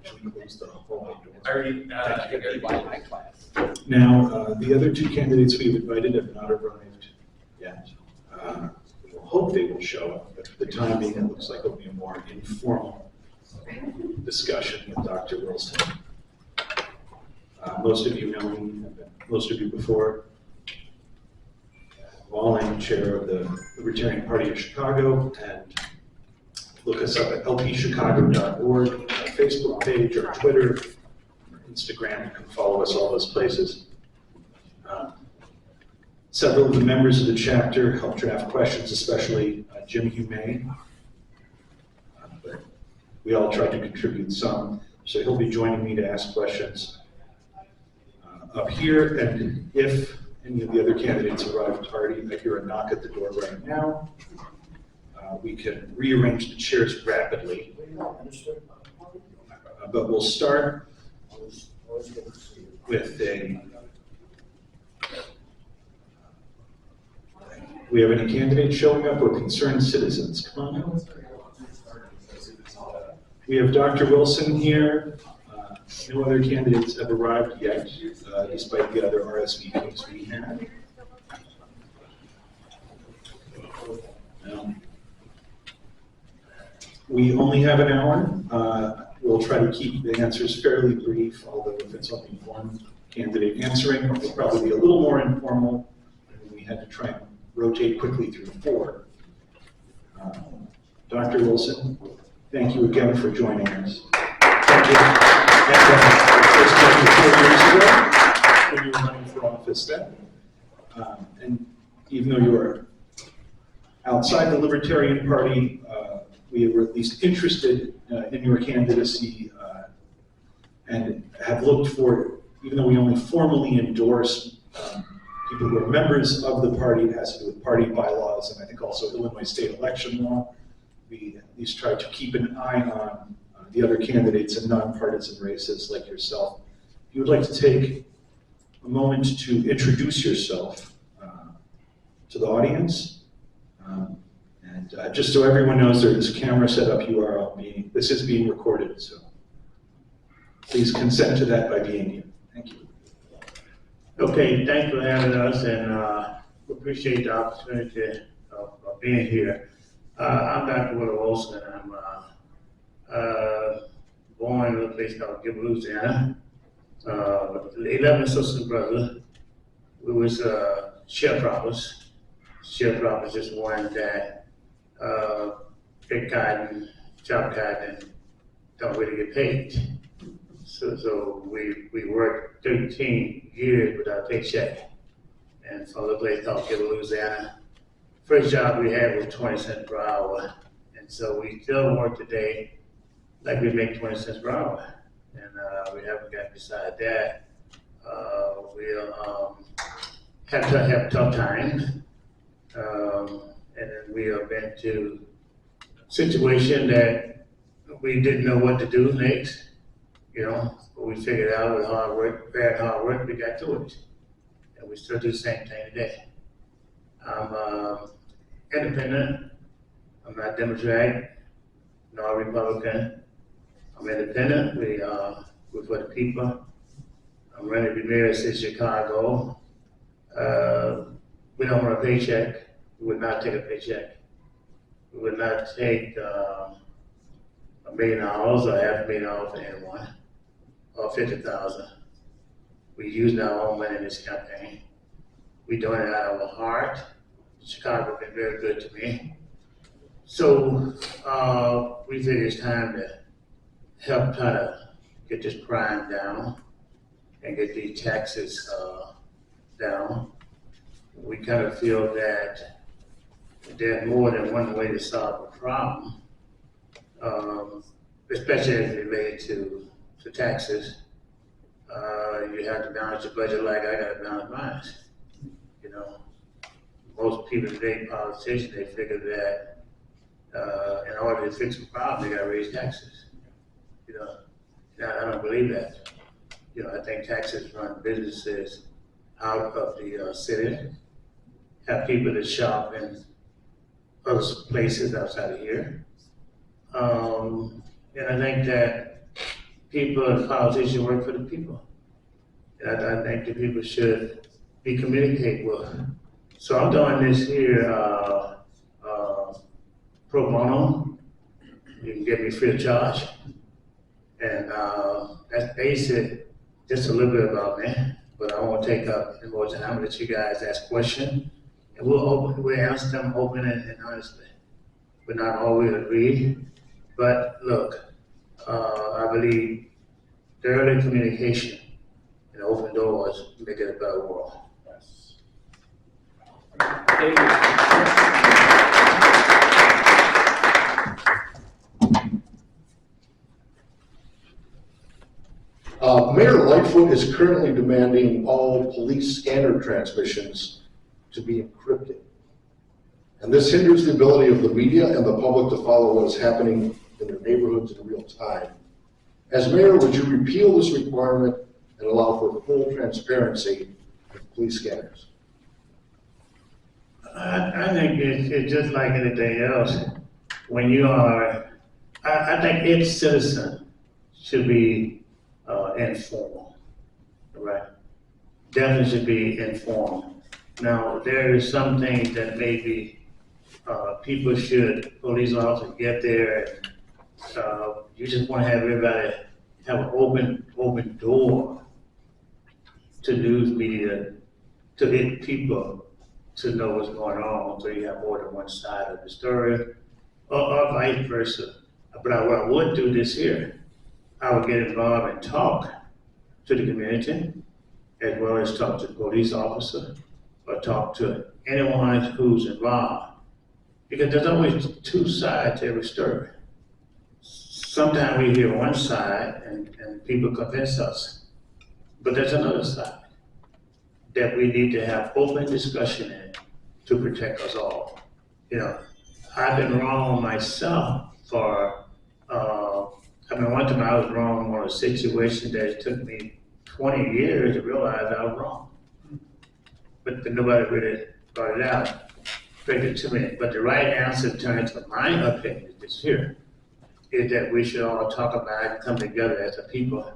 Should we close the hallway door? I already my class. Now, the other two candidates we've invited have not arrived yet. We'll hope they will show up, but for the time being, it looks like it'll be a more informal discussion with Dr. Wilson. Most of you know me, most of you before. Well, I'm chair of the Libertarian Party of Chicago, and look us up at lpchicago.org, our Facebook page, our Twitter, our Instagram. You can follow us all those places. Several of the members of the chapter helped draft questions, especially Jim Humane. But we all tried to contribute some, so he'll be joining me to ask questions up here. And if any of the other candidates arrive tardy, I hear a knock at the door right now. We can rearrange the chairs rapidly, but we'll start with we have any candidates showing up or concerned citizens? Come on in. We have Dr. Wilson here. No other candidates have arrived yet, despite the other RSVPs we had. We only have an hour. We'll try to keep the answers fairly brief, although if it's only one candidate answering, it'll probably be a little more informal. We had to try and rotate quickly through four. Dr. Wilson, thank you again for joining us. Thank you. First time 4 years ago when you were running for office then. And even though you were outside the Libertarian Party, we were at least interested in your candidacy and have looked for, even though we only formally endorse people who are members of the party, it has to do with party bylaws and I think also Illinois state election law. We at least try to keep an eye on the other candidates in nonpartisan races like yourself. If you would like to take a moment to introduce yourself to the audience. And just so everyone knows, there's a camera set up, this is being recorded, so please consent to that by being here. Thank you. Okay, thanks for having us, and we appreciate the opportunity of being here. I'm Dr. Willie Wilson. I'm born in a place called Gilbert, Louisiana. 11 sisters and brother. We was sharecroppers. Sharecroppers just one that pick cotton, chop cotton, and don't really get paid. So we worked 13 years without a paycheck. And from the place called Gilbert, Louisiana. First job we had was 20 cents per hour. And so we still work today like we make 20 cents per hour. And we haven't got beside that. We'll have tough times. And then we have been to a situation that we didn't know what to do next, but we figured out with hard work, very hard work, we got to it. And we still do the same thing today. I'm independent. I'm not Democrat, nor Republican. I'm independent. We're for the people. I'm running to be mayor of the city of Chicago. We don't want a paycheck. We would not take a paycheck. We would not take $1 million or $500,000 for anyone, or $50,000. We're using our own money in this campaign. We're doing it out of our heart. Chicago has been very good to me. So we figure it's time to help try to get this crime down and get these taxes down. We kind of feel that there's more than one way to solve a problem, especially as it relates to taxes. You have to balance your budget like I got to balance mine. Most people today, politicians, they figure that in order to fix a problem, they got to raise taxes. I don't believe that. I think taxes run businesses out of the city, have people that shop in other places outside of here. And I think that people and politicians work for the people. And I think the people should be communicated with. So I'm doing this here, pro bono. You can get me free of charge. And that's basic, just a little bit about me. But I won't take up any more time. I'll let you guys ask questions. And we'll answer them open and honestly. We're not always agree. But look, I believe the early communication and open doors make it a better world. Yes. Thank you. Mayor Lightfoot is currently demanding all police scanner transmissions to be encrypted. And this hinders the ability of the media and the public to follow what is happening in their neighborhoods in real time. As mayor, would you repeal this requirement and allow for full transparency of police scanners? I think it's just like anything else. When you are, I think each citizen should be informed, right? Definitely should be informed. Now, there is some things that maybe people should, police officers get there. You just want to have everybody have an open door to news media, to get people to know what's going on, so you have more than one side of the story, or vice versa. But what I would do this year, I would get involved and talk to the community, as well as talk to the police officer, or talk to anyone who's involved. Because there's always two sides to every story. Sometimes we hear one side and people convince us, but there's another side that we need to have open discussion in to protect us all. You know, I've been wrong myself for, one time I was wrong on a situation that it took me 20 years to realize I was wrong. But nobody really brought it out, bring it to me. But the right answer, turning to my opinion this here, is that we should all talk about it and come together as a people,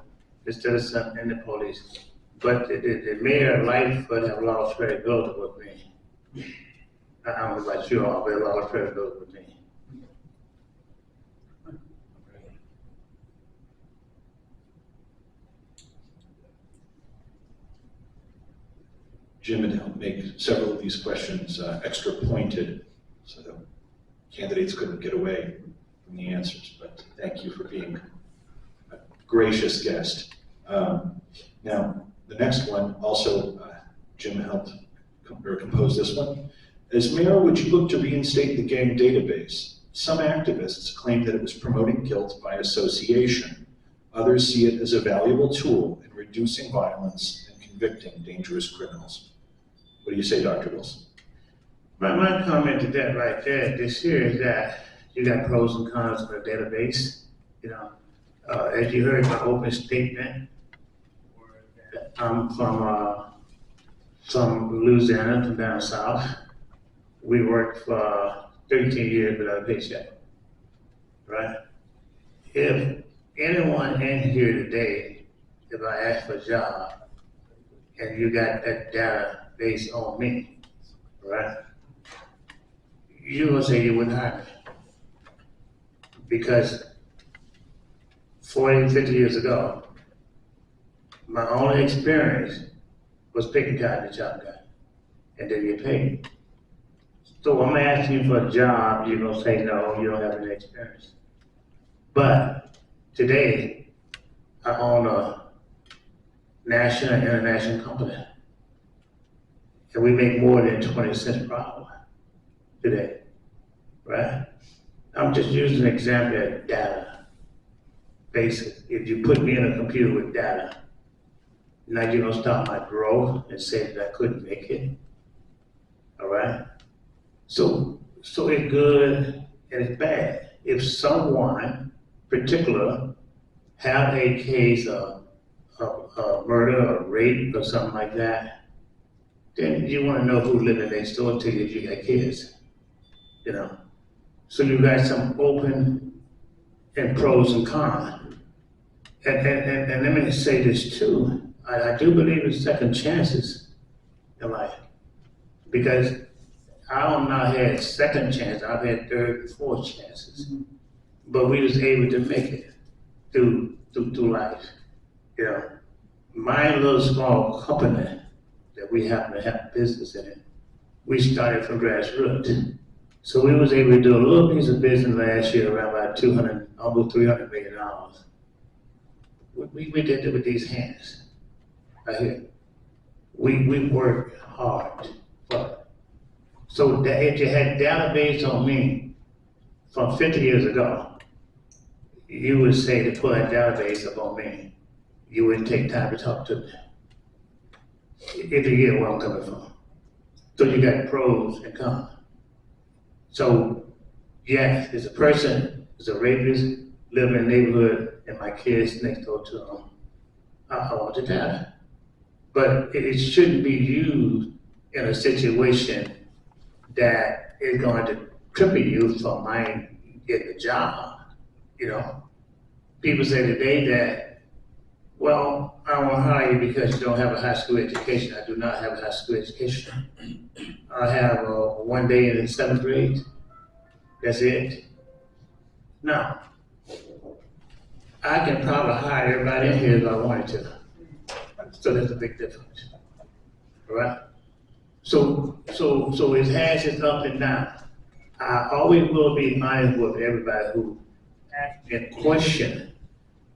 instead of something in the police. But the mayor of Lightfoot have lost credibility with me. I don't know about you all, but they lost credibility with me. Jim had helped make several of these questions extra pointed so that candidates couldn't get away from the answers, but thank you for being a gracious guest. Now, the next one, also Jim helped compose this one. As mayor, would you look to reinstate the gang database? Some activists claim that it was promoting guilt by association. Others see it as a valuable tool in reducing violence and convicting dangerous criminals. What do you say, Dr. Wilson? My comment to that right there this year is that you got pros and cons of the database. You know, as you heard my open statement, I'm from Louisiana, from down south. We worked for 13 years without a paycheck, right? If anyone in here today, if I ask for a job, and you got that database on me, right? You will say you wouldn't hire me. Because 40, 50 years ago, my only experience was picking cotton and shotgun, and then get paid. So I'm asking you for a job, you're gonna say no, you don't have any experience. But today, I own a national and international company. And we make more than 20 cents per hour today, right? I'm just using an example of data. Basic, if you put me in a computer with data, now you're gonna stop my growth and say that I couldn't make it, all right? So it's good and it's bad. If someone particular have a case of murder or rape or something like that, then you want to know who's living next door to you if you got kids, you know. So you got some open and pros and cons. And let me say this too, I do believe in second chances in life. Because I've not had second chance, I've had third and fourth chances. But we was able to make it through life. You know, my little small company that we happen to have business in it, we started from grassroots. So we was able to do a little piece of business last year around about almost $300 million. We did it with these hands, right here. We worked hard for it. So that if you had database on me from 50 years ago, you would say to put a database up on me, you wouldn't take time to talk to me. If you get where I'm coming from. So you got pros and cons. So yes, it's a person, it's a rapist, living in a neighborhood, and my kids next door to them. I want the data. But it shouldn't be used in a situation that is going to cripple you from getting a job. You know, people say today that, well, I won't hire you because you don't have a high school education. I do not have a high school education. I have one day in the 7th grade. That's it. Now, I can probably hire everybody in here if I wanted to. So there's a big difference. All right? So it has its up and down. I always will be mindful of everybody who asks me a question,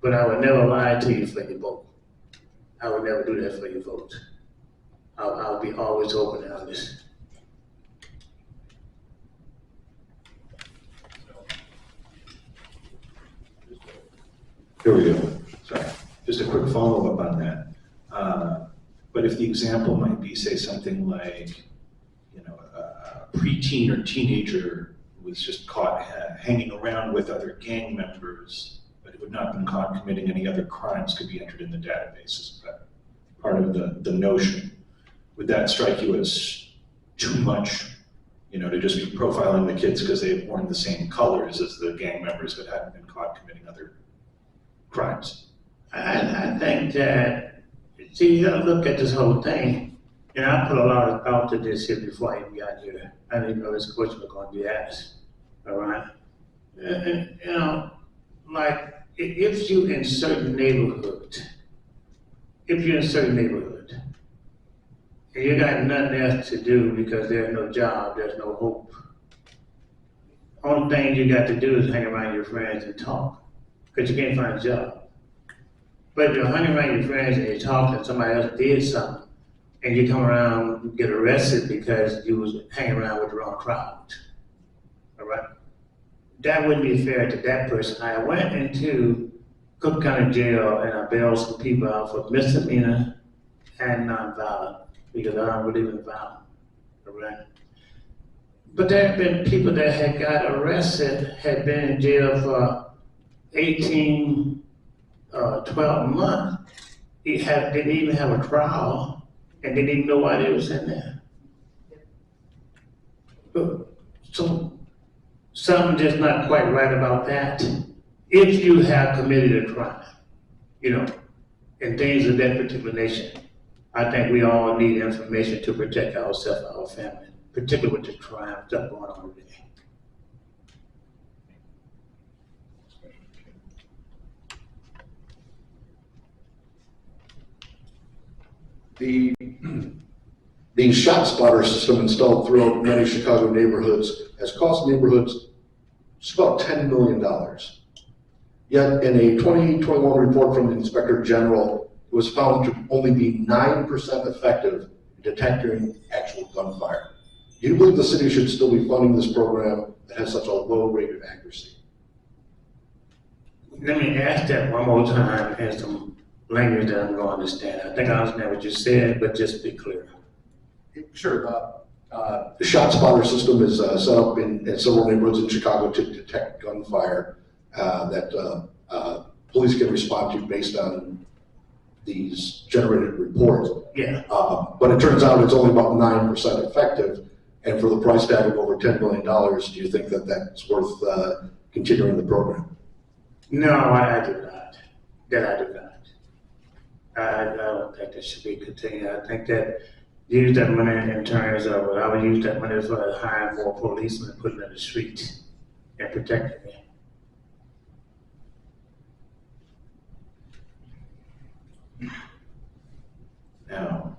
but I would never lie to you for your vote. I would never do that for your vote. I'll be always open and honest. Here we go. Sorry. Just a quick follow-up on that. But if the example might be, say, something like, you know, a preteen or teenager who was just caught hanging around with other gang members, but who had not been caught committing any other crimes, could be entered in the database as part of the notion. Would that strike you as too much, you know, to just be profiling the kids because they had worn the same colors as the gang members but hadn't been caught committing other crimes? I think that, see, you gotta look at this whole thing, and I put a lot of thought to this here before I even got here. I didn't even know this question was gonna be asked, all right? And you know, like, if you're in certain neighborhood, and you got nothing else to do because there's no job, there's no hope, only thing you got to do is hang around your friends and talk, because you can't find a job. But if you're hanging around your friends and you're talking and somebody else did something, and you come around and get arrested because you was hanging around with the wrong crowd, all right? That wouldn't be fair to that person. I went into Cook County Jail and I bailed some people out for misdemeanor and nonviolent, because I don't believe in violence, all right? But there have been people that had got arrested, had been in jail for 12 months. Didn't even have a trial and didn't even know why they was in there. So something just not quite right about that. If you have committed a crime, you know, and things of that particular nature, I think we all need information to protect ourselves and our family, particularly with the crime stuff going on today. The shot spotter system installed throughout many Chicago neighborhoods has cost neighborhoods just about $10 million. Yet in a 2021 report from the Inspector General, it was found to only be 9% effective in detecting actual gunfire. Do you believe the city should still be funding this program that has such a low rate of accuracy? Let me ask that one more time in some language that I'm going to understand. I think I understand what you said, but just be clear. Sure. The shot spotter system is set up in several neighborhoods in Chicago to detect gunfire that police can respond to based on these generated reports. Yeah. But it turns out it's only about 9% effective. And for the price tag of over $10 million, do you think that that's worth continuing the program? No, I do not. that I do not. I don't think that should be continued. I think that use that money in terms of, I would use that money for hiring more policemen and putting them in the street and protecting me. Now,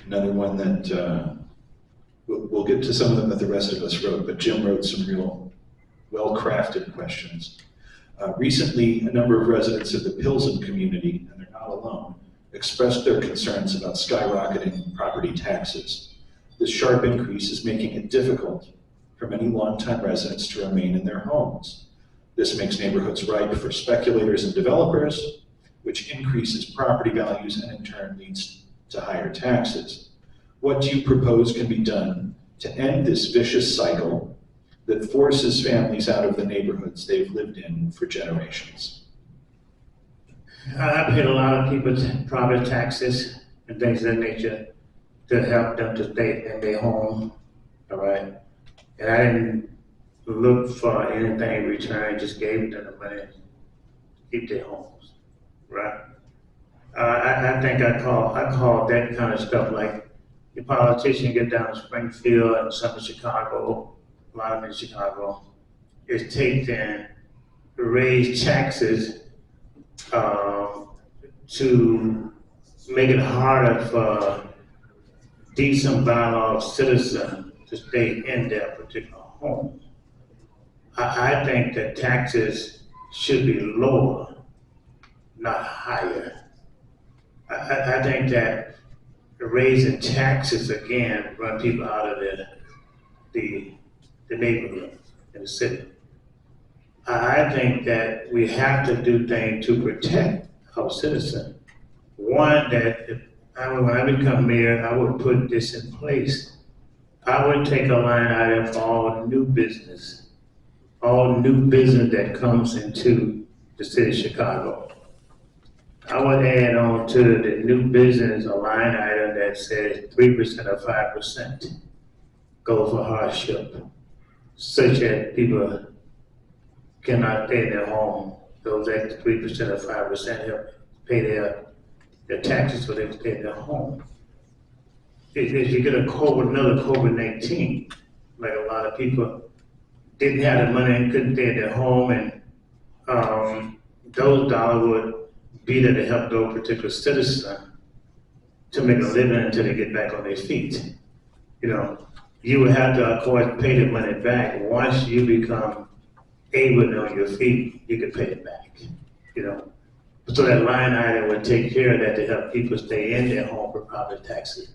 another one that, we'll get to some of them that the rest of us wrote, but Jim wrote some real well-crafted questions. Recently, a number of residents of the Pilsen community, and they're not alone, expressed their concerns about skyrocketing property taxes. This sharp increase is making it difficult for many longtime residents to remain in their homes. This makes neighborhoods ripe for speculators and developers, which increases property values and in turn leads to higher taxes. What do you propose can be done to end this vicious cycle that forces families out of the neighborhoods they've lived in for generations? I paid a lot of people property taxes and things of that nature to help them to stay in their home, all right? And I didn't look for anything in return, just gave them the money to keep their homes, right? I think I call that kind of stuff like the politician get down to Springfield and some of Chicago, a lot of them in Chicago, is take them, raise taxes to make it harder for decent bylaw citizens to stay in their particular home. I think that taxes should be lower, not higher. I think that raising taxes again run people out of the neighborhood in the city. I think that we have to do things to protect our citizens. One, that when I become mayor, I would put this in place. I would take a line item for all new business that comes into the city of Chicago. I would add on to the new business a line item that says 3% or 5% go for hardship, such that people cannot stay in their home. Those extra 3% or 5% help pay their taxes so they can stay in their home. If you get another COVID-19, like a lot of people didn't have the money and couldn't stay in their home, and those dollars would be there to help those particular citizens to make a living until they get back on their feet. You know, you would have to, of course, pay the money back. Once you become able to on your feet, you can pay it back, you know. So that line item would take care of that to help people stay in their home for property taxes.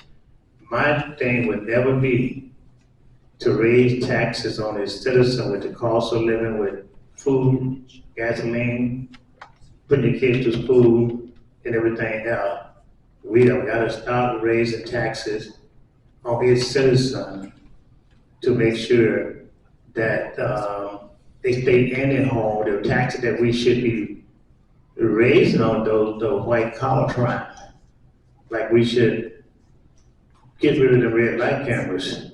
My thing would never be to raise taxes on a citizen with the cost of living, with food, gasoline, putting your kids to school and everything else. We have got to stop raising taxes on each citizen to make sure that they stay in their home. The taxes that we should be raising on the white collar crime, like we should get rid of the red light cameras.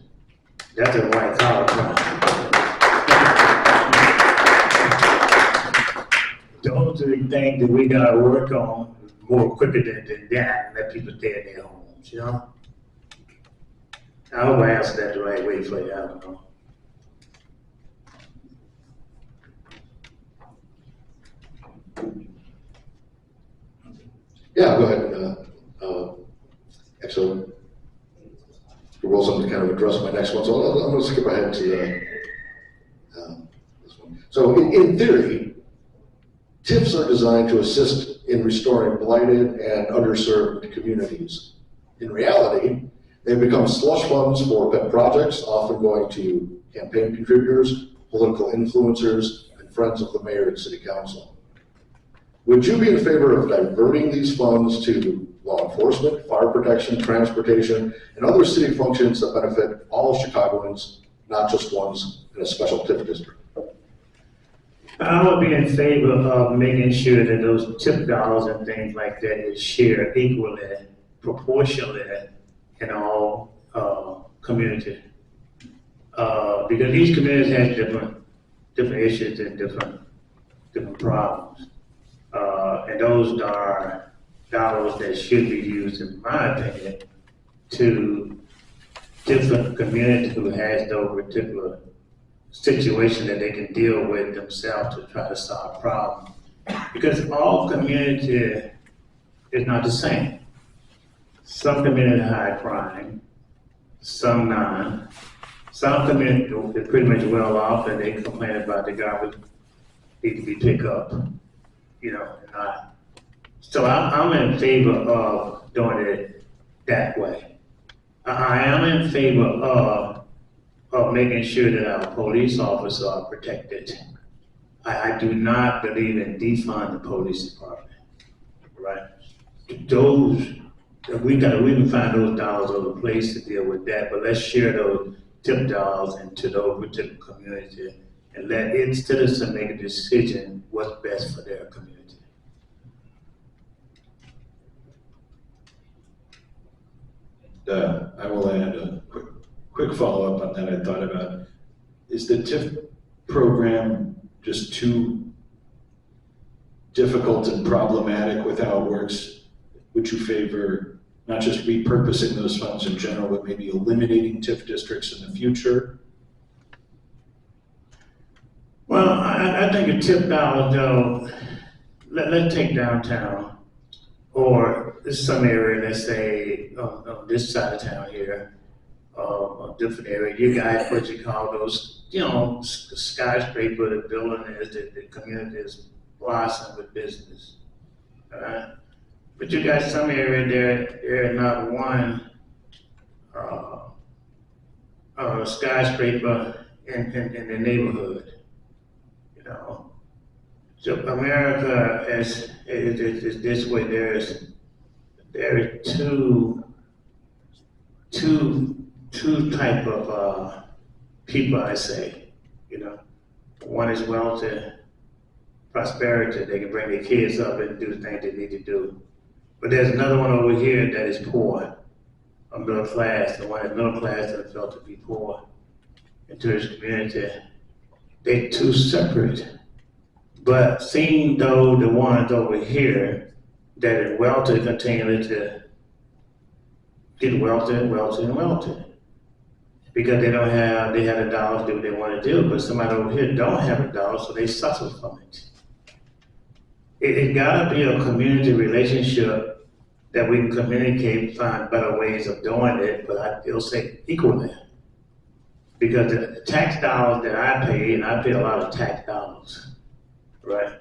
That's a white collar crime. Those are the things that we gotta work on more quicker than that, and let people stay in their homes, you know? I hope I answered that the right way for you, I don't know. Yeah, go ahead. Actually, Mr. Wilson to kind of address my next one, so I'm going to skip ahead to this one. So in theory, TIFs are designed to assist in restoring blighted and underserved communities. In reality, they've become slush funds for pet projects, often going to campaign contributors, political influencers, and friends of the mayor and city council. Would you be in favor of diverting these funds to law enforcement, fire protection, transportation, and other city functions that benefit all Chicagoans, not just ones in a special TIF district? I would be in favor of making sure that those tip dollars and things like that is shared equally, proportionally in all communities. Because each community has different issues and different problems. And those are dollars that should be used, in my opinion, to different community who has no particular situation that they can deal with themselves to try to solve problems. Because all community is not the same. Some community high crime, some non. Some community is pretty much well off and they complain about the garbage need to be picked up, you know, and not. So I'm in favor of doing it that way. I am in favor of making sure that our police officers are protected. I do not believe in defund the police department, right? Those, we can find those dollars other place to deal with that, but let's share those tip dollars into those particular community and let its citizens make a decision what's best for their community. I will add a quick follow-up on that I thought about. Is the TIF program just too difficult and problematic with how it works? Would you favor not just repurposing those funds in general, but maybe eliminating TIF districts in the future? Well, I think a tip dollar though, let's take downtown or some area, let's say on this side of town here, a different area. You got what you call those, you know, skyscraper, the building is, the community is blossom with business. But you got some area there not one skyscraper in the neighborhood. You know, so America is this way. There are two type of people, I say. You know, one is wealthy, prosperity. They can bring their kids up and do the things they need to do. But there's another one over here that is poor, a middle class. The one that's middle class that felt to be poor into this community. They're two separate. But seeing though the ones over here that is wealthy continue to get wealthy and wealthy and wealthy. Because they have the dollars to do what they want to do, but somebody over here don't have a dollar, so they suffer from it. It gotta be a community relationship that we can communicate, find better ways of doing it, but I still say equally. Because the tax dollars that I pay, and I pay a lot of tax dollars, right?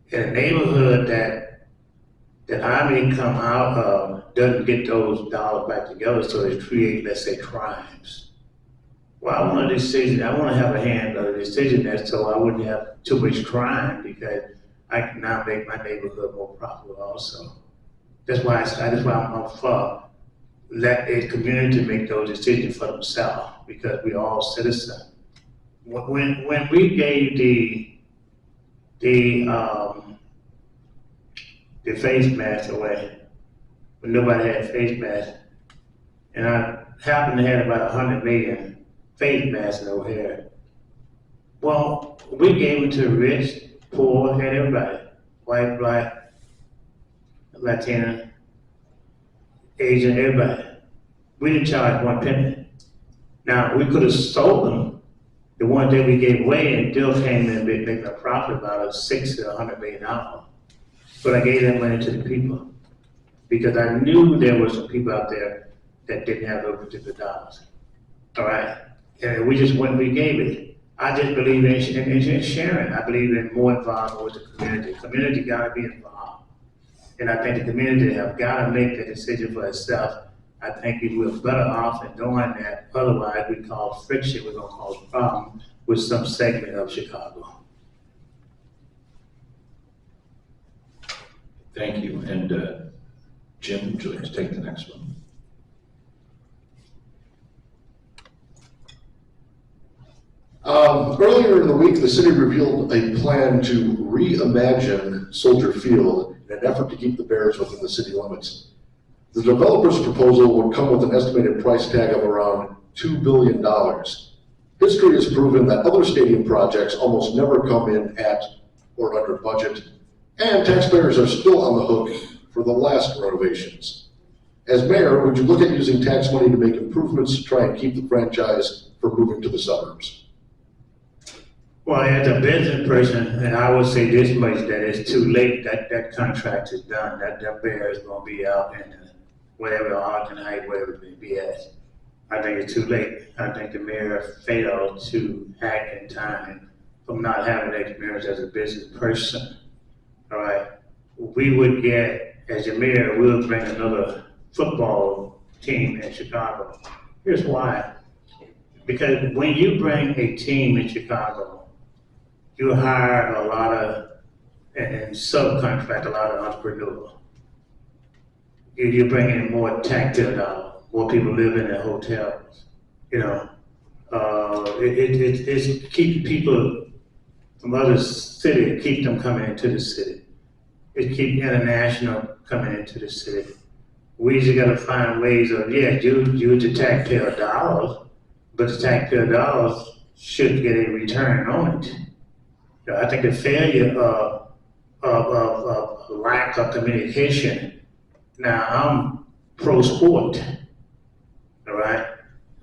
In a neighborhood that I may come out of doesn't get those dollars back together, so they create, let's say, crimes. Well, I want a decision, I want to have a hand on a decision that so I wouldn't have too much crime because I can now make my neighborhood more profitable also. That's why I'm for let a community make those decisions for themselves because we all citizens. When we gave the face mask away, when nobody had face masks, and I happened to have about 100 million face masks over here. Well, we gave it to the rich, poor, and everybody, white, black, Latina, Asian, everybody. We didn't charge 1 penny. Now, we could have sold them the one that we gave away and still came in making a profit about $600 to $100 million. But I gave that money to the people because I knew there were some people out there that didn't have those particular dollars. All right, and we gave it. I just believe in sharing. I believe in more involvement with the community. The community got to be involved. And I think the community have got to make the decision for itself. I think if we're better off in doing that, otherwise we cause friction, we're going to cause problems with some segment of Chicago. Thank you. And Jim, would you like to take the next one? Earlier in the week, the city revealed a plan to reimagine Soldier Field in an effort to keep the Bears within the city limits. The developer's proposal would come with an estimated price tag of around $2 billion. History has proven that other stadium projects almost never come in at or under budget, And taxpayers are still on the hook for the last renovations. As mayor, would you look at using tax money to make improvements to try and keep the franchise from moving to the suburbs? Well, as a business person, and I would say this much, that it's too late, that contract is done, that bear is gonna be out in whatever, Ogden Heights, whatever it may be at. I think it's too late. I think the mayor failed to act in time from not having experience as a business person. All right, we would get, as your mayor, we'll bring another football team in Chicago. Here's why. Because when you bring a team in Chicago, you hire a lot of, and subcontract a lot of entrepreneurs. You bring in more taxpayer dollars, more people live in the hotels, you know. It's keep people from other cities, keep them coming into the city. It keep international coming into the city. We just gotta find ways of, yeah, use the taxpayer dollars, but the taxpayer dollars should get a return on it. I think the failure of lack of communication. Now, I'm pro sport, all right?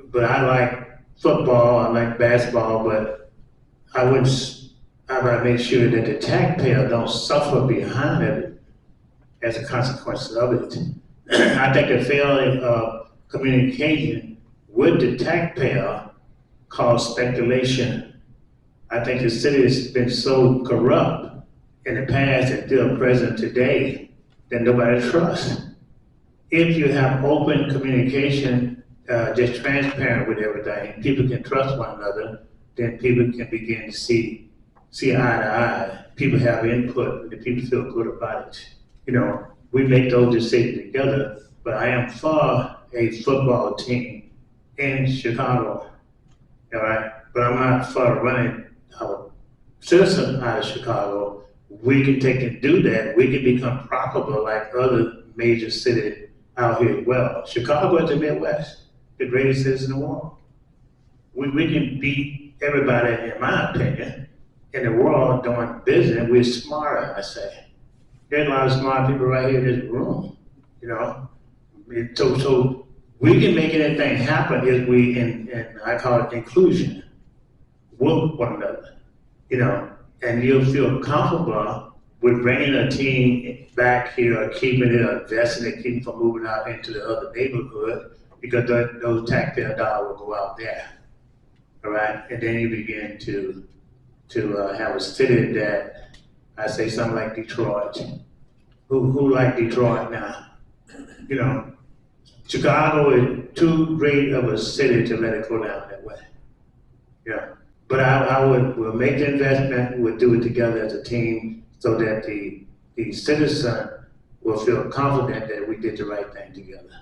But I like football, I like basketball, but I would make sure that the taxpayer don't suffer behind it as a consequence of it. I think the failure of communication with the taxpayer caused speculation. I think the city has been so corrupt in the past and still present today that nobody trusts. If you have open communication, just transparent with everything, people can trust one another, then people can begin to see eye to eye. People have input, and people feel good about it. You know, we make those decisions together, but I am for a football team in Chicago, all right? But I'm not for running our citizens out of Chicago. We can take and do that. We can become profitable like other major cities out here as well. Chicago is the Midwest, the greatest cities in the world. We can beat everybody, in my opinion, in the world doing business. We're smarter, I say. There's a lot of smart people right here in this room, you know? So we can make anything happen if we, and I call it inclusion, with one another, you know? And you'll feel comfortable with bringing a team back here, keeping it, investing it, keeping it from moving out into the other neighborhood, because those taxpayer dollars will go out there, all right? And then you begin to have a city that, I say something like Detroit. Who like Detroit now? You know, Chicago is too great of a city to let it go down that way. Yeah, but we'll make the investment, we'll do it together as a team so that the citizen will feel confident that we did the right thing together.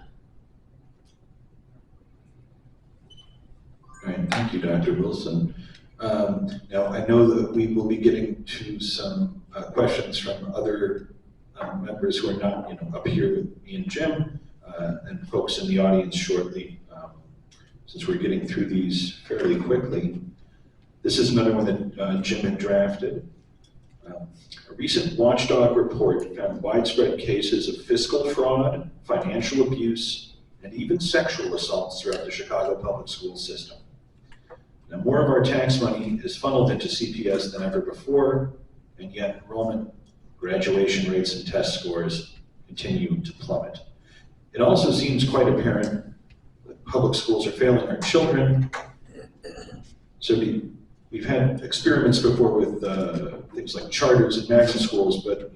All right, thank you, Dr. Wilson. Now, I know that we will be getting to some questions from other members who are not, up here with me and Jim, and folks in the audience shortly, since we're getting through these fairly quickly. This is another one that Jim had drafted. A recent watchdog report found widespread cases of fiscal fraud, financial abuse, and even sexual assaults throughout the Chicago public school system. Now, more of our tax money is funneled into CPS than ever before, and yet enrollment, graduation rates, and test scores continue to plummet. It also seems quite apparent that public schools are failing our children. So we've had experiments before with things like charters and magnet schools, but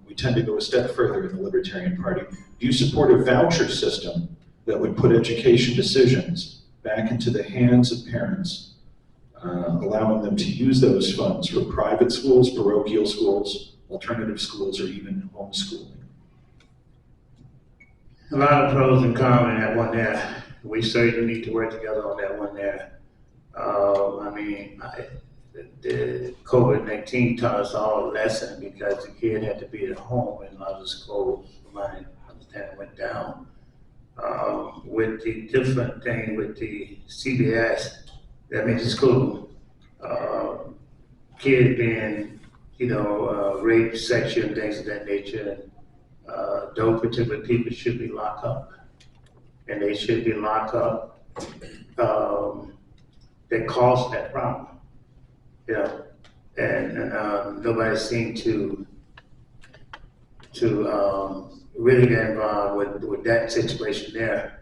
we tend to go a step further in the Libertarian Party. Do you support a voucher system that would put education decisions back into the hands of parents, allowing them to use those funds for private schools, parochial schools, alternative schools, or even homeschooling? A lot of pros and cons in that one there. We certainly need to work together on that one there. The COVID-19 taught us all a lesson because the kid had to be at home and a lot of schools, from my understanding, went down. With the different thing with the CBS, that means the school, kids being rape, sexual, things of that nature. Those particular people should be locked up, and they should be locked up. That caused that problem, and nobody seemed to really get involved with that situation there,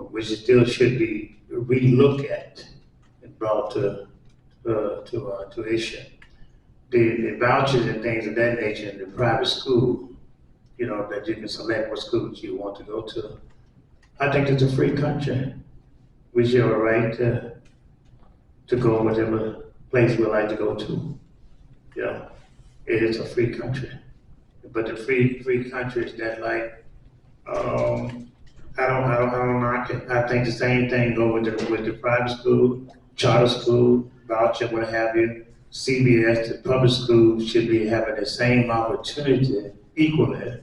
which still should be relooked at and brought to issue. The vouchers and things of that nature in the private school, that you can select what schools you want to go to. I think it's a free country. We should have a right to go whatever place we like to go to. It is a free country. But the free country is that like, I don't knock it. I think the same thing go with the private school, charter school, voucher, what have you. CBS, the public school should be having the same opportunity equally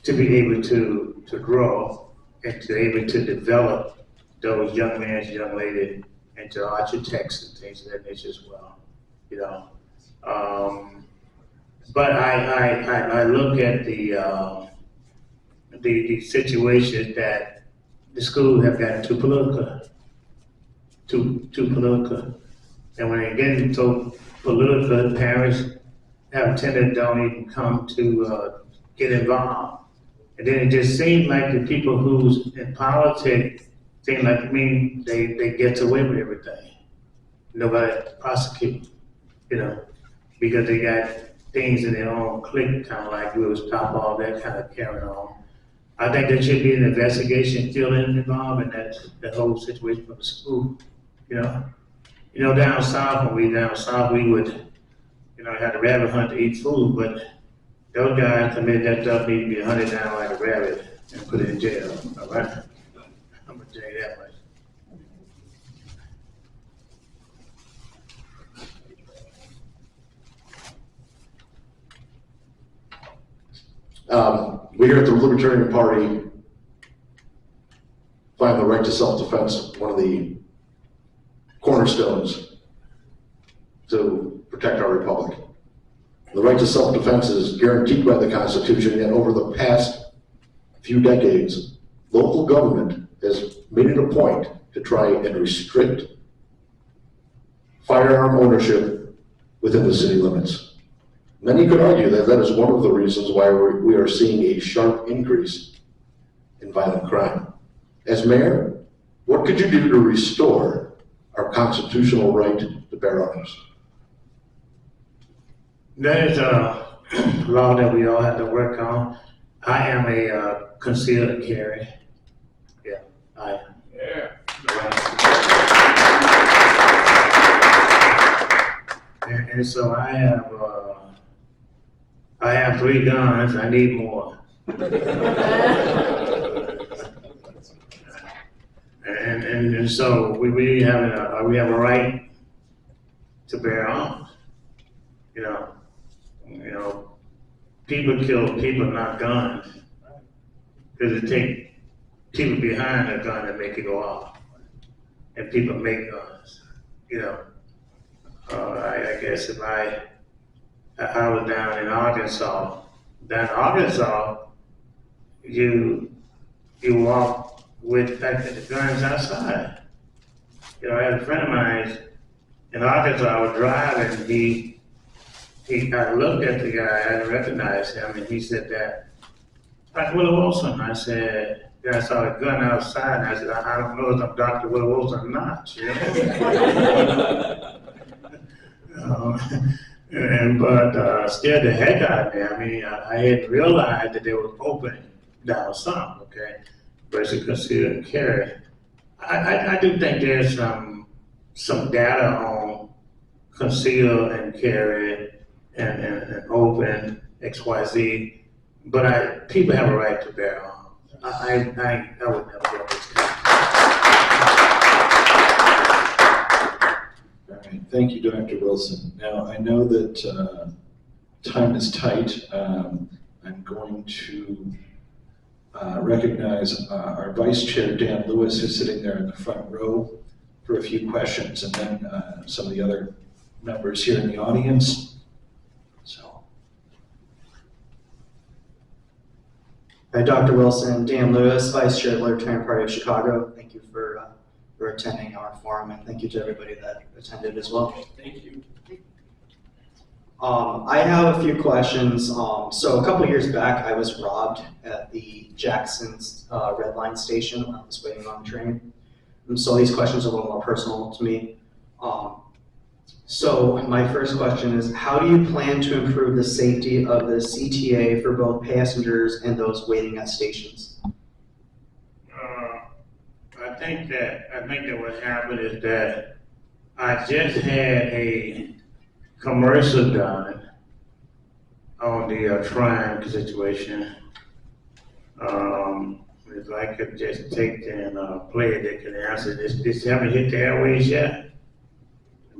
to be able to grow and to be able to develop those young men, young ladies into architects and things of that nature as well. But I look at the situation that the schools have gotten too political, too political. And when they get into political, parents have tended don't even come to get involved. And then it just seems like the people who's in politics seem like they get away with everything. Nobody prosecute, because they got things in their own clique, kind of like we was top all that kind of carrying on. I think there should be an investigation still involved in that whole situation for the school, down south, when we down south, we would, have to rabbit hunt to eat food, but those guys committed that stuff need to be hunted down like a rabbit and put in jail, all right? I'm gonna tell you that much. We here at the Libertarian Party find the right to self-defense one of the cornerstones to protect our republic. The right to self-defense is guaranteed by the Constitution, yet over the past few decades, local government has made it a point to try and restrict firearm ownership within the city limits. Many could argue that that is one of the reasons why we are seeing a sharp increase in violent crime. As mayor, what could you do to restore our constitutional right to bear arms? That is a law that we all have to work on. I am a concealed carry. Yeah, I am. Yeah. And so I have 3 guns. I need more. and so we have a right to bear arms. People kill people, not guns. Because it takes people behind a gun to make it go off. And people make guns. I guess if I was down in Arkansas, you walk with the guns outside. I had a friend of mine in Arkansas. I was driving. I looked at the guy. I didn't recognize him, and he said that, Dr. Willie Wilson. I said, then I saw a gun outside, and I said, I don't know if I'm Dr. Willie Wilson or not. But scared the heck out of me. I mean, I hadn't realized that they were open down south, okay? Versus conceal and carry. I do think there's some data on conceal and carry and open XYZ, but people have a right to bear arms. I would never go this guy. All right, thank you, Dr. Wilson. Now, I know that time is tight. I'm going to recognize our Vice Chair, Dan Lewis, who's sitting there in the front row for a few questions, and then some of the other members here in the audience. Dr. Wilson, Dan Lewis, Vice Chair of the Libertarian Party of Chicago. Thank you for attending our forum, and thank you to everybody that attended as well. Thank you. I have a few questions. So a couple years back, I was robbed at the Jackson's Red Line station when I was waiting on the train. And so these questions are a little more personal to me. So my first question is, how do you plan to improve the safety of the CTA for both passengers and those waiting at stations? I think that what happened is that I just had a commercial done on the Trine situation. If I could just take and play it, they can answer this. This haven't hit the airways yet,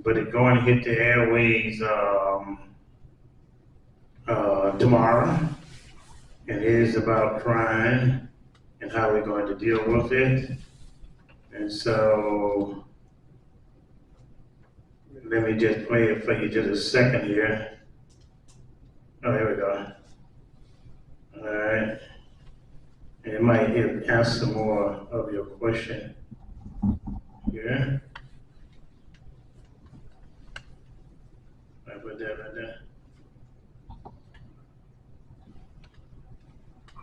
but it's going to hit the airways tomorrow. And it is about Trine and how we're going to deal with it. And so, let me just play it for you just a second here. Oh, here we go. All right. And it might answer more of your question here. I put that right there.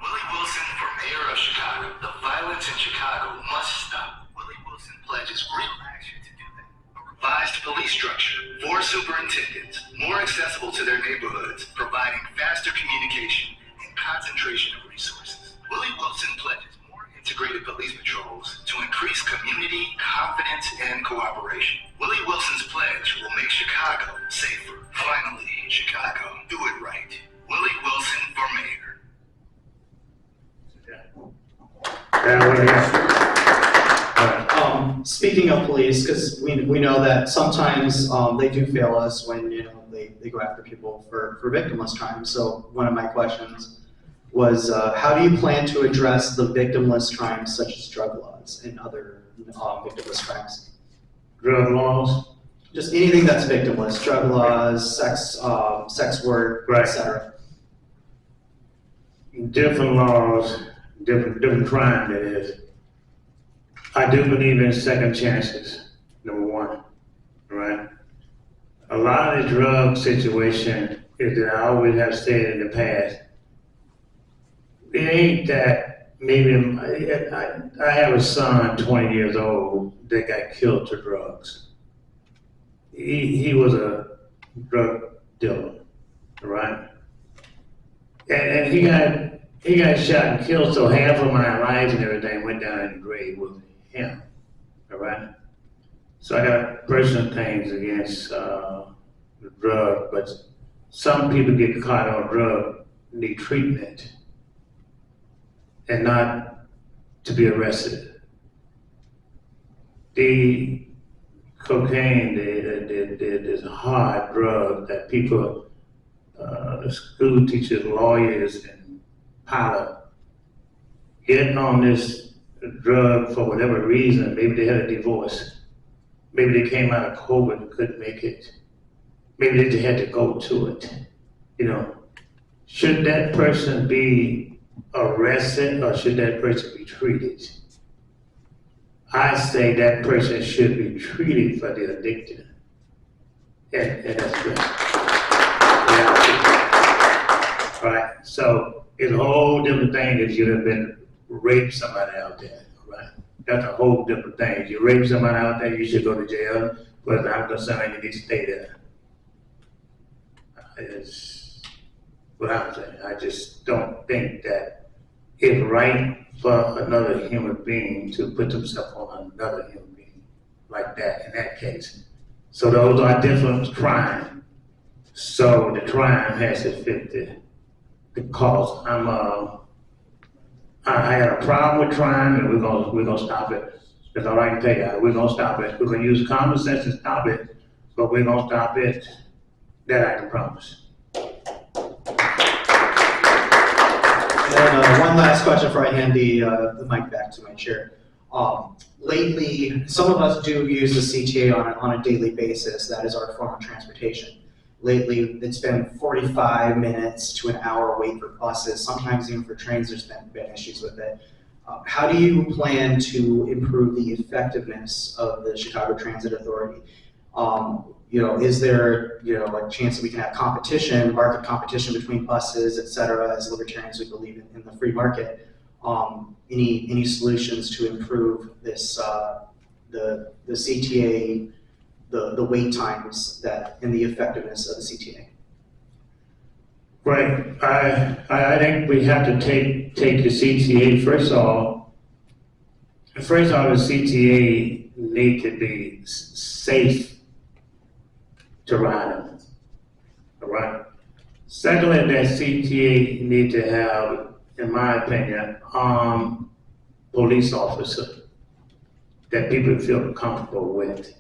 Willie Wilson for mayor of Chicago. The violence in Chicago must stop. Willie Wilson pledges real action to do that. A revised police structure, 4 superintendents, more accessible to their neighborhoods, providing faster communication and concentration of resources. Willie Wilson pledges more integrated police patrols to increase community confidence and cooperation. Willie Wilson's pledge will make Chicago safer. Finally, Chicago, do it right. Willie Wilson for mayor. Speaking of police, because we know that sometimes they do fail us when they go after people for victimless crimes. So one of my questions was, how do you plan to address the victimless crimes such as drug laws and other victimless crimes? Drug laws? Just anything that's victimless, drug laws, sex work, Right. etc. Different laws, different crime that is. I do believe in second chances, number one, right? A lot of the drug situation is that I always have said in the past, it ain't that maybe, I have a son, 20 years old, that got killed to drugs. He was a drug dealer, right? And he got shot and killed, so half of my life and everything went down in the grave with him, all right? So I got personal things against the drug, but some people get caught on drug, need treatment, and not to be arrested. The cocaine, this hard drug that people, school teachers, lawyers, and pilot get on this drug for whatever reason. Maybe they had a divorce. Maybe they came out of COVID and couldn't make it. Maybe they just had to go to it. Should that person be arrested or should that person be treated? I say that person should be treated for the addiction. And that's good. Right? So it's a whole different thing if you have been raped somebody out there, right? That's a whole different thing. If you rape somebody out there, you should go to jail. But as I'm concerned, you need to stay there. It's what I'm saying. I just don't think that it's right for another human being to put themselves on another human being like that in that case. So those are different crimes. So the crime has to fit the cause. I had a problem with crime, and we're gonna stop it. That's all I can tell you. We're gonna stop it. We're gonna use common sense to stop it, but we're gonna stop it. That I can promise. And one last question before I hand the mic back to my chair. Lately, some of us do use the CTA on a daily basis. That is our form of transportation. lately it's been 45 minutes to an hour wait for buses. Sometimes even for trains, there's been issues with it. How do you plan to improve the effectiveness of the Chicago Transit Authority? Is there, a chance that we can have competition, market competition between buses, et cetera? As libertarians, we believe in the free market. Any solutions to improve this, the CTA, the wait times and the effectiveness of the CTA? Right. I think we have to take the CTA first off. First off, the CTA need to be safe to ride on. All right. Secondly, that CTA need to have, in my opinion, police officer that people feel comfortable with.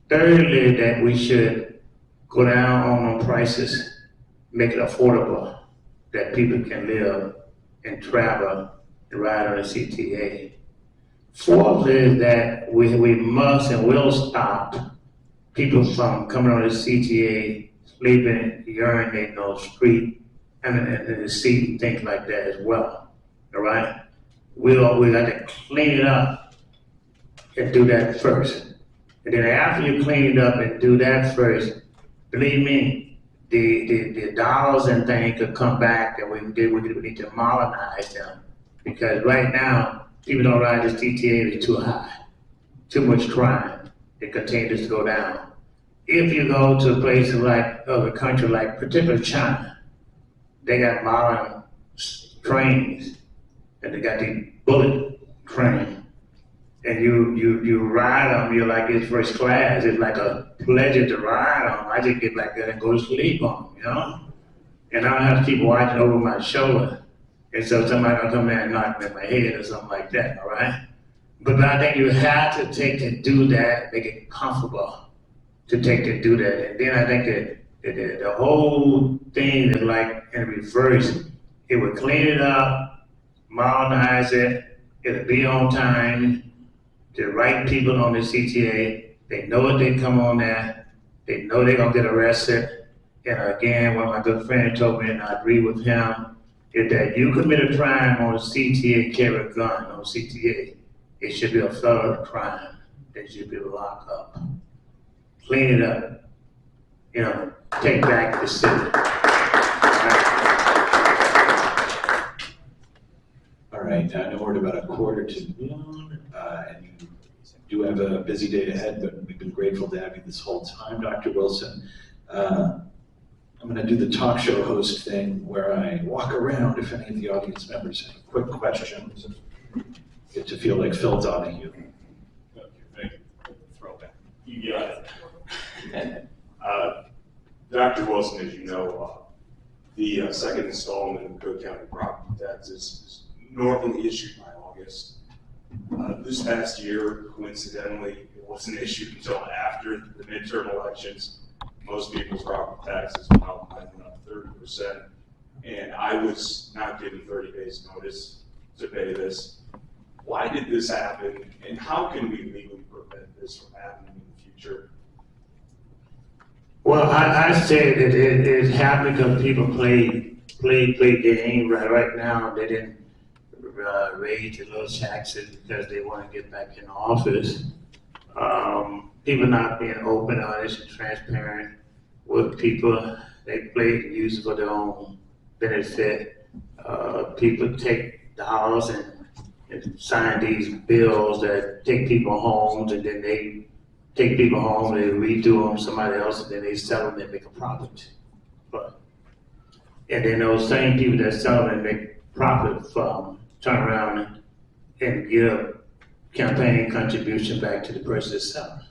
Thirdly, that we should go down on prices, make it affordable, that people can live and travel and ride on the CTA. Fourth is that we must and will stop people from coming on the CTA, sleeping, urinating on the street, and the seat and things like that as well. All right? We got to clean it up and do that first. And then after you clean it up and do that first, believe me, the dollars and things could come back, and we need to modernize them. Because right now, people don't ride this CTA, it's too high, too much crime. It continues to go down. If you go to places like other countries, like particularly China, they got modern trains, and they got these bullet trains. And you ride them, you're like it's first class. It's like a pleasure to ride on. I just get back there and go to sleep on them, And I don't have to keep watching over my shoulder. And so somebody gonna come there and knock me in my head or something like that, all right? But I think you have to take to do that, make it comfortable to take to do that. And then I think that the whole thing is like in reverse. It would clean it up, modernize it, it'll be on time. The right people on the CTA, they know what they come on there, they know they're gonna get arrested. And again, one of my good friends told me, and I agree with him, is that you commit a crime on the CTA, carry a gun on the CTA, it should be a felony crime. They should be locked up. Clean it up, take back the city. All right, I know we're at about 1:45, and you do have a busy day ahead, but we've been grateful to have you this whole time, Dr. Wilson. I'm going to do the talk show host thing where I walk around if any of the audience members have quick questions. Get to feel like Phil Donahue. Throwback. You got it. Dr. Wilson, as you know, the second installment of Cook County property tax is normally issued by August. This past year, coincidentally, it wasn't issued until after the midterm elections. Most people's property taxes went up by about 30%, and I was not given 30 days notice to pay this. Why did this happen, and how can we legally prevent this from happening in the future? Well, I say that it happened because people play games. Right now, they didn't raise the little taxes because they want to get back in office. People not being open, honest, and transparent with people. They play and use it for their own benefit. People take dollars and sign these bills that take people homes, and then they take people home, they redo them somebody else, and then they sell them and make a profit. And then those same people that sell them and make profit from turn around and give campaign contribution back to the person that's selling.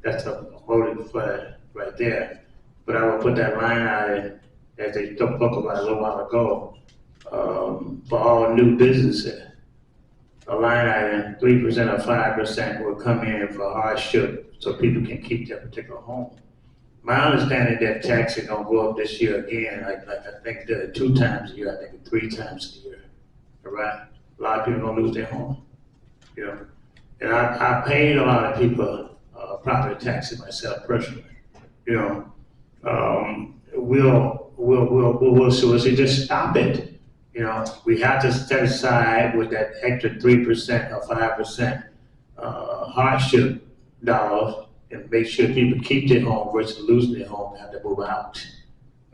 That's a motive for it right there. But I will put that line out in, as they spoke about a little while ago, for all new businesses. A line item, 3% or 5% will come in for hardship so people can keep their particular home. My understanding that taxes gonna go up this year again, I think 2 times a year, I think 3 times a year, all right? A lot of people gonna lose their home, And I paid a lot of people property taxes myself personally, we'll seriously just stop it. You know, we have to set aside with that extra 3% or 5% hardship dollars and make sure people keep their home versus losing their home and have to move out.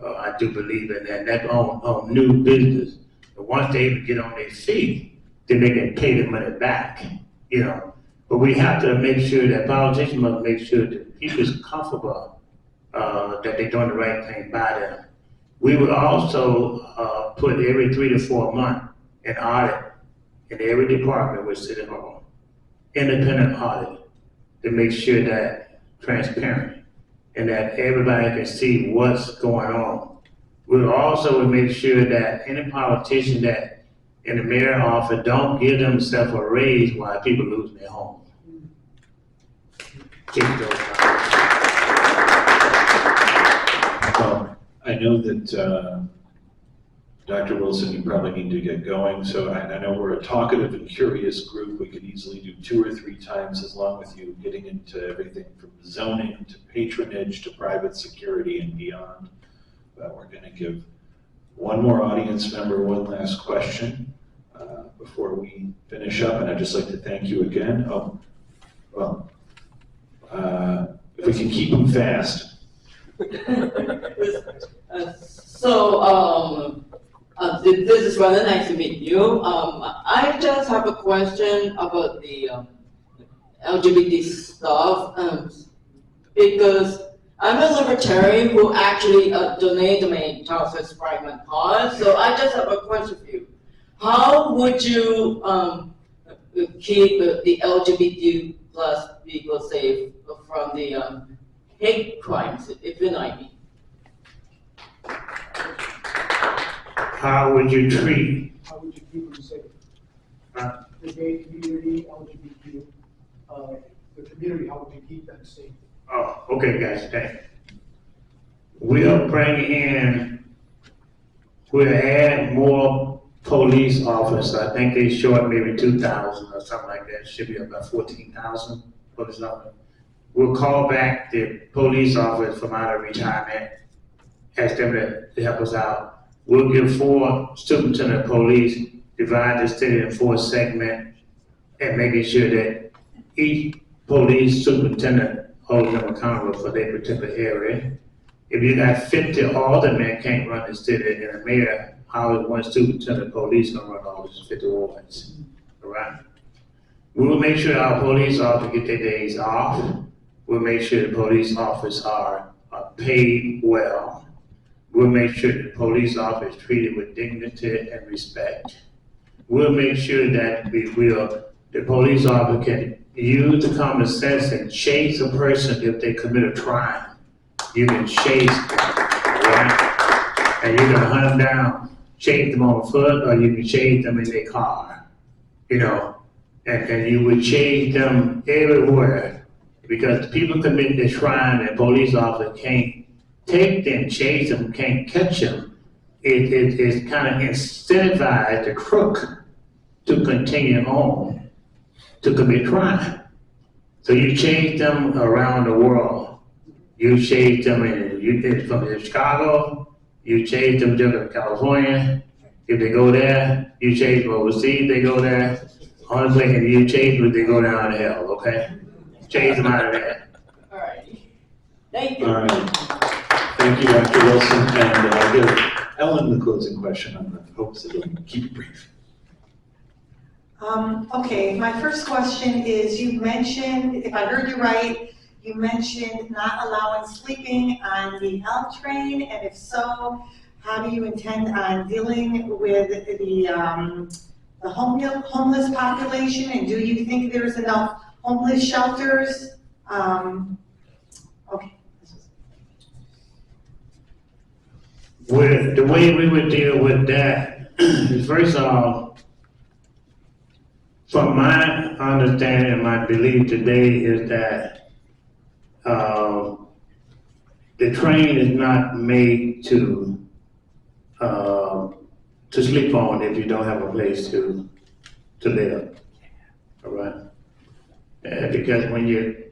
I do believe in that. That's on new business. But once they even get on their feet, then they can pay the money back, you know. But we have to make sure that politicians must make sure that people is comfortable that they're doing the right thing by them. We would also put every 3 to 4 months an audit in every department with City Hall, independent audit, to make sure that transparent and that everybody can see what's going on. We'll also make sure that any politician that in the mayor office don't give themselves a raise while people lose their home. Well, I know that, Dr. Wilson, you probably need to get going, so I know we're a talkative and curious group. We could easily do 2 or 3 times as long with you, getting into everything from zoning to patronage to private security and beyond. But we're gonna give one more audience member one last question before we finish up, and I'd just like to thank you again. Oh, well, if we can keep them fast. This is rather nice to meet you. I just have a question about the LGBT stuff, because I'm a libertarian who actually donated my childhood private cause. So I just have a question for you. How would you keep the LGBT plus people safe from the hate crimes, if you know what I mean? How would you treat? How would you keep them safe? Huh? The gay community, LGBTQ, the community, how would you keep them safe? Oh, okay, guys, thank you. We'll add more police officers. I think they short maybe 2,000 or something like that. It should be about 14,000 police officers. We'll call back the police officers from out of retirement, ask them to help us out. We'll give 4 superintendent of police, divide the city in 4 segments, and making sure that each police superintendent holds them accountable for their particular area. If you got 50 aldermen can't run the city, and the mayor, how is one superintendent of police gonna run all these 50 wards, all right? We will make sure our police officers get their days off. We'll make sure the police officers are paid well. We'll make sure the police officer is treated with dignity and respect. We'll make sure that the police officer can use the common sense and chase a person if they commit a crime. You can chase them, right? And you can hunt them down, chase them on foot, or you can chase them in their car, you know? And you would chase them everywhere, because people commit this crime and police officers can't take them, chase them, can't catch them. It kind of incentivizes the crook to continue on to commit crime. So you chase them around the world. You chase them from Chicago, you chase them to California. If they go there, you chase them overseas, they go there. Only place you chase them, they go down to hell, okay? Chase them out of there. All right. Thank you. All right. Thank you, Dr. Wilson, and I'll give Ellen the closing question on the hopes that you'll keep it brief. Okay, my first question is, you mentioned, if I heard you right, you mentioned not allowing sleeping on the L train, and if so, how do you intend on dealing with the homeless population, and do you think there's enough homeless shelters? Okay. The way we would deal with that is, first of all, from my understanding and my belief today is that the train is not made to sleep on if you don't have a place to live. All right, because when you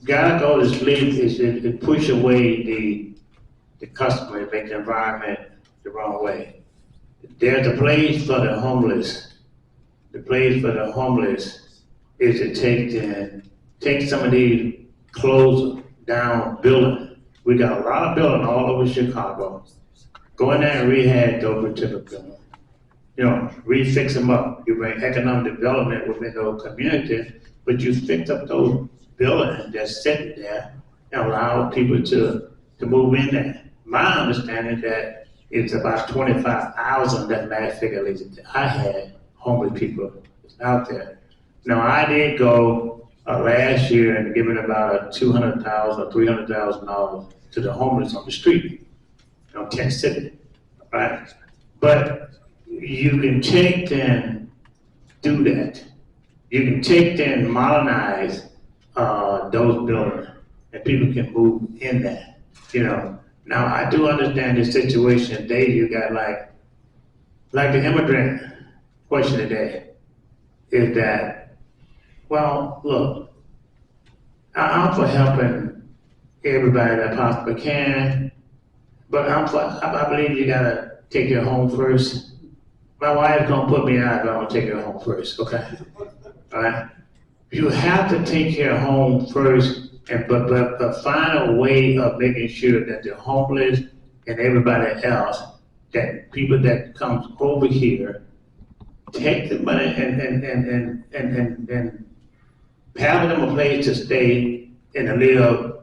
gotta go to sleep is to push away the customer and make the environment the wrong way. There's a place for the homeless. The place for the homeless is to take some of these closed down buildings. We got a lot of buildings all over Chicago. Go in there and rehab those particular buildings. Refix them up. You bring economic development within those communities, but you fix up those buildings that's sitting there and allow people to move in there. My understanding that it's about 25,000, that last figure that I had, homeless people out there. Now, I did go last year and given about $200,000 or $300,000 to the homeless on the street, Kent City, right? But you can take and do that. You can take and modernize those buildings, and people can move in there. Now I do understand the situation today. You got like the immigrant question today is that, well, look, I'm for helping everybody that possibly can, but I believe you gotta take your home first. My wife's gonna put me out, but I'm gonna take her home first, okay? All right? You have to take care of home first, but find a way of making sure that the homeless and everybody else, that people that comes over here, take the money and have them a place to stay and to live.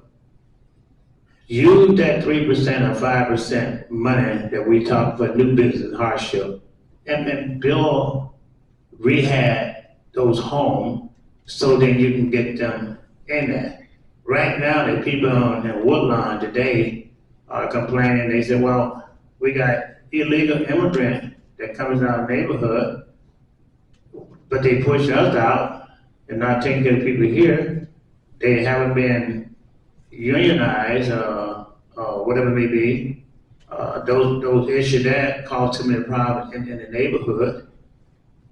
Use that 3% or 5% money that we talk for new business hardship and build, rehab those homes so that you can get them in there. Right now, the people in Woodlawn today are complaining. They say, well, we got illegal immigrant that comes in our neighborhood, but they push us out and not taking care of people here. They haven't been unionized or whatever it may be. Those issues that cause too many problems in the neighborhood.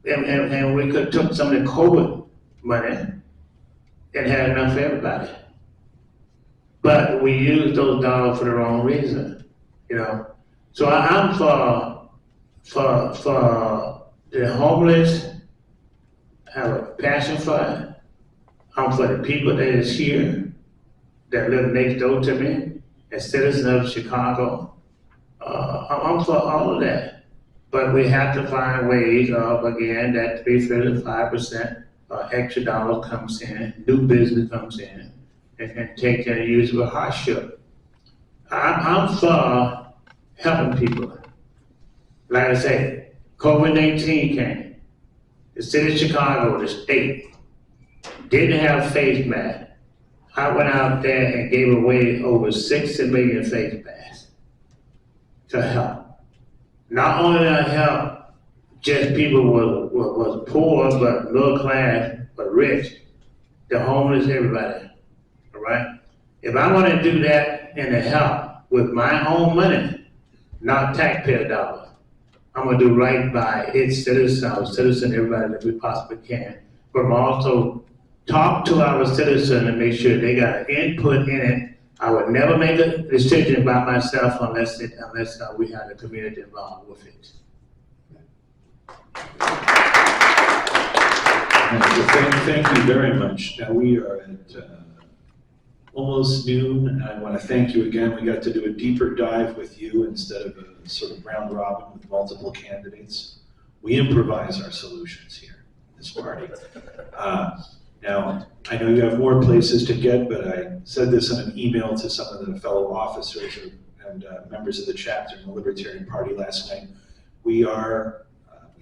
And we could took some of the COVID money and had enough for everybody. But we use those dollars for the wrong reason, So I'm for the homeless, have a passion for it. I'm for the people that is here, that live next door to me, as citizens of Chicago. I'm for all of that. But we have to find ways of, again, that 3.5% extra dollars comes in, new business comes in, and take care of use of a hardship. I'm for helping people. Like I say, COVID-19 came. The city of Chicago, the state, didn't have face masks. I went out there and gave away over 60 million face masks to help. Not only did I help just people who was poor, but middle class, but rich, the homeless, everybody. All right? If I want to do that and to help with my own money, not taxpayer dollars, I'm going to do right by its citizens, everybody that we possibly can. But I'm also talk to our citizens and make sure they got input in it. I would never make a decision by myself unless we had the community involved with it. Thank you very much. Now we are at almost noon, and I want to thank you again. We got to do a deeper dive with you instead of a sort of round robin with multiple candidates. We improvise our solutions here in this party. Now, I know you have more places to get, but I said this in an email to some of the fellow officers and members of the chapter in the Libertarian Party last night. We are,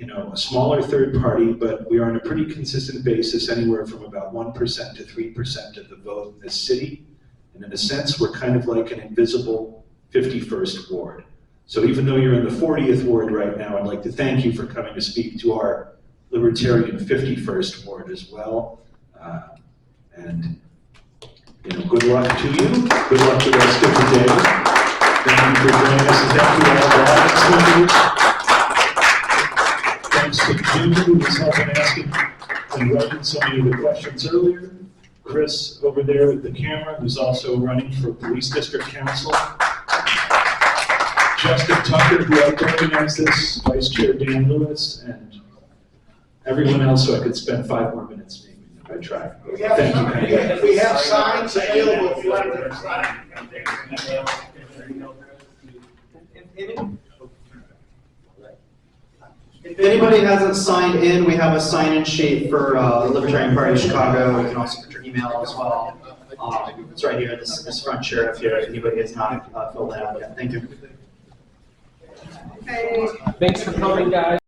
a smaller third party, but we are on a pretty consistent basis, anywhere from about 1% to 3% of the vote in this city. And in a sense, we're kind of like an invisible 51st ward. So even though you're in the 40th ward right now, I'd like to thank you for coming to speak to our Libertarian 51st ward as well. And good luck to you. Good luck the rest of the day. Thank you for joining us, and thank you all the audience members. Thanks to Jim, who was helping asking and writing so many of the questions earlier. Chris over there with the camera, who's also running for Police District Council. Justin Tucker, who helped organize this, Vice Chair Dan Lewis, and everyone else, so I could spend 5 more minutes maybe if I try. Thank you. We have signs available if you want to sign. If anybody hasn't signed in, we have a sign-in sheet for the Libertarian Party of Chicago. You can also put your email as well. It's right here, this front chair if anybody has not filled that out yet. Thank you. Okay. Thanks for coming, guys.